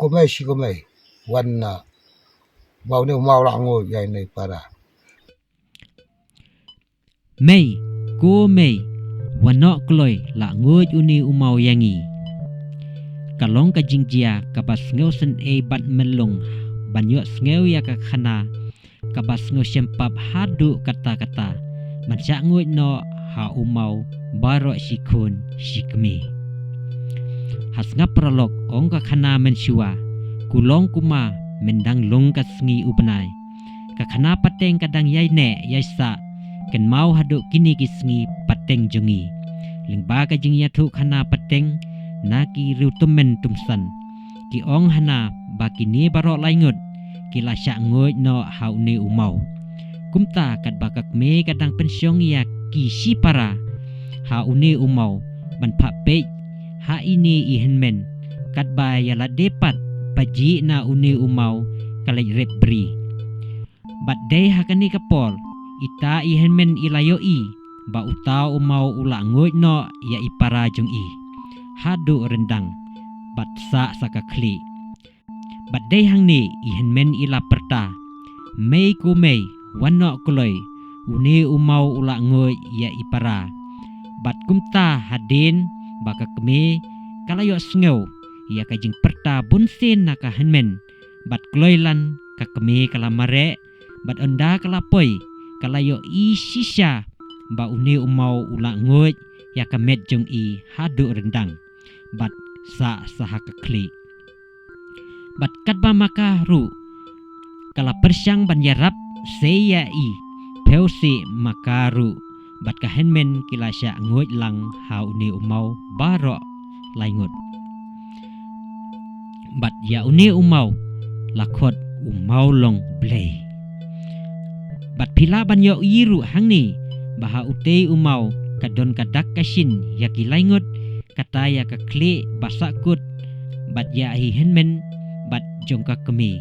kumai si kumai wan bau ni mau lango yai nei para Mei, ko mei, wanok kloi la nguj uni umau yangi. Kalong ka jingjia ka bas ngeu sen e bat melung banyo ngeu ya ka khana ka bas ngeu sempap hadu kata-kata manca nguj no ha umau baro sikun sikmi. Has ngaprolog ong ka khana mensyua kulong kuma mendang long ka sngi ubnai ka khana pateng kadang yai ne yai sa ken mau hadu kini kisngi pateng jongi lingba ka jing ya thu khana pateng na ki riu tumen tumsan ki ong hana baki ni baro laingut ki la sya ngoi no hau ni umau kumta kat bakak me kadang pensyong ya ki si para hau ni umau ban pha pe ha ini I henmen kat ba ya la depat paji na uni umau kalai rep bri bat dei hakani kapol ita I henmen ilayo I ba utau umau ula ngoi no ya ipara jong I hadu rendang bat sa sakakli bat dei hang ni I henmen ila perta mei ku mei wanok kuloi uni umau ula ngoi ya ipara bat kumta hadin baka keme kalayo sngew ya kajing perta bunsin naka henmen bat kloilan ka keme kalamare bat onda kalapoi kalayo I sisya ba uni umau ula ngoi ya kamet jong I hadu rendang bat sa sahakakli bat katba maka ru kala persyang ban yarap seya I peusi makaru bat ka henmen kilasya ngoi lang hau ni umau baro laingut bat ya uni umau lakot umau long blei bat pila ban yo iru hangni baha utei umau kadon kadak kasin ya kilaingut kata ya ka kle basakut bat ya hi henmen bat jongka kemi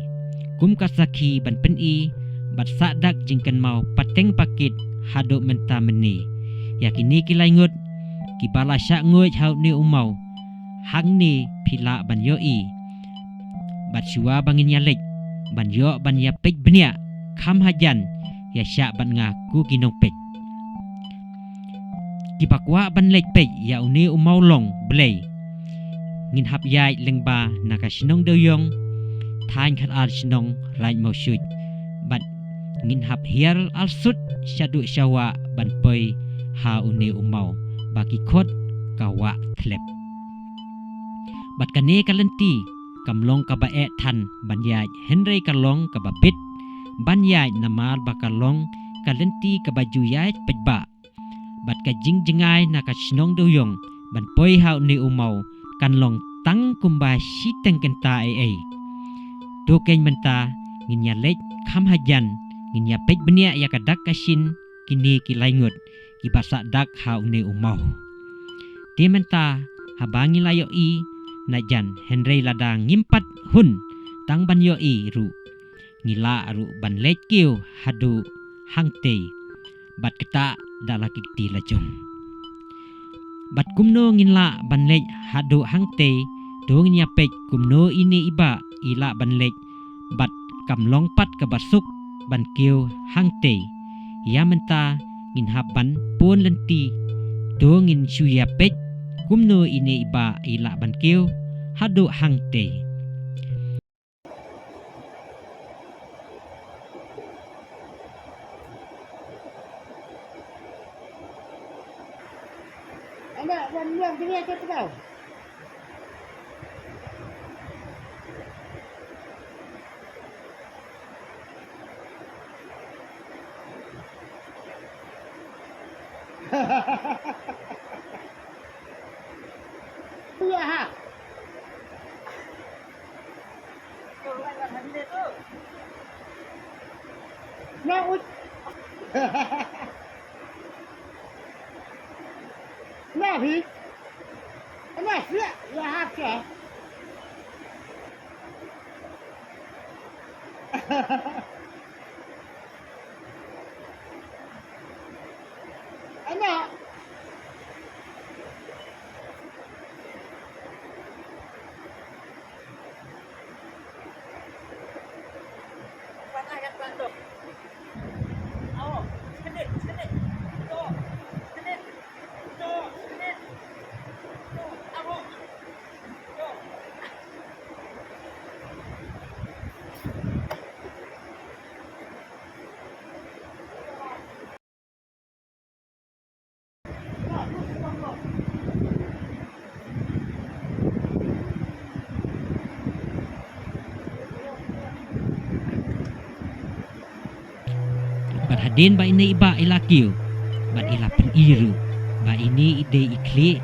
kum kasaki ban pen I bat sadak jingkan mau pateng pakit hado menta meni yakini kilaingut kibala syak nguj hau ni umau hang ni pila ban yo I bat syua bangin yalek ban yo ban ya pek benia kham hajan ya syak ban ngaku kinong pek kipakwa ban lek pek ya uni umau long blei ngin hap yai lengba naka sinong doyong thain khat al sinong rain mau syuj bat ngin hap hiar al sut syadu syawa ban poi ha uni umau baki khot kawa thlep bat kane kalenti kamlong ka ba e than ban yai henry kalong ka ba bit ban yai namal bakalong kalenti ka baju yai pejba bat ka jingjengai naka sinong doyong ban poi ha uni umau kanlong tang kumba siteng kenta ai to ken menta ngin ya lek kham hajan ngin ya pej benia ya kadak kasin kini kilaingut kibasa dak ha uni umau ti menta habangi layo I najan henry ladang ngimpat hun tang ban yo I ru ngila ru ban lek kiu hadu hangte bat kita dalaki ti lajong bat kumno nginla ban lek hadu hangte dong nya pek kumno ini iba ila ban lek bat kamlong pat ka basuk ban kiu hangte ya menta ngin haban pun lenti dong in suya pek kumno ini iba ila ban kiu hadu hangte Anak buang sini aja kau. Ya ha. Nah, nah, bi. Nah, ya ha ke. Anak. Bat hadin ba ini iba ilakiu. Bat ila peniru. Ba ini ide ikli.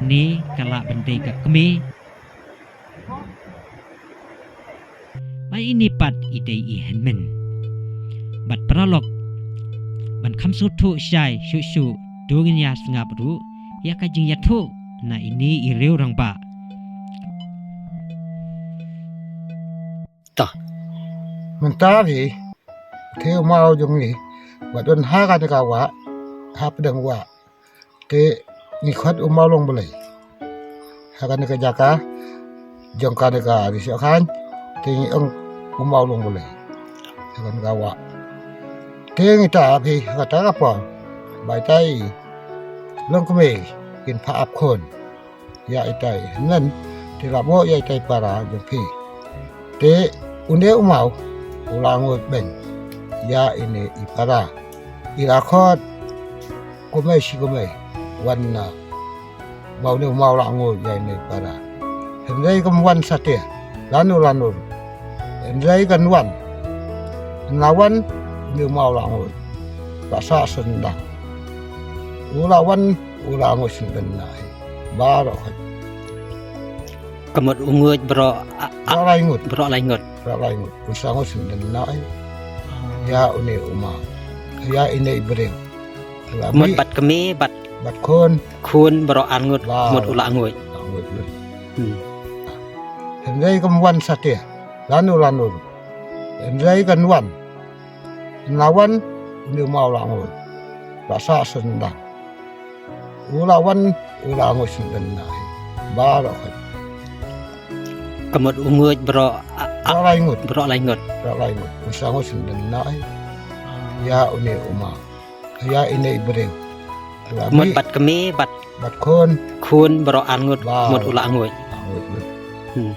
Ni kala bende ka kemi. Ba ini pat ide ihenmen. Bat pralog. Ban kham su thu shai shu shu dongin ya sngap ru ya ka jing ya thu na ini ireu rang ba. Mentari theo mau jong ni wa don ha ka ka wa ha pedang wa te ni khat mau long belai ha ka ka jaka jong ka di sio khan te ni ong mau long belai ha ka wa te ni ta phi ka ta ka pon bai tai long ko me kin pha ap khon ya ai tai nan te la mo ya tai para jong phi te unde mau ulangot ben ya ini ipara irakot kumai si kumai wan mau ni mau langot ya ini ipara hendai kam wan satia lanu hendai kan wan lawan ni mau langot rasa sendang ulawan ulangot sendang nai baru Kamot ungut bro langut laingot. Ralangut usangot sendang nai ya uni uma ya ini ibril Kamot bat kemi bat kon kun bro angut mot ula angut. langut hendai kam wan satia lanu hendai kan wan lawan ni mau langut rasa sendang ulawan ulangut sendang nai baru Kamot ungut bro laingot. usangot sendang nai ya uni uma ya ini ibril Kamot bat kemi bat kon kun bro angut mot ula angut. langut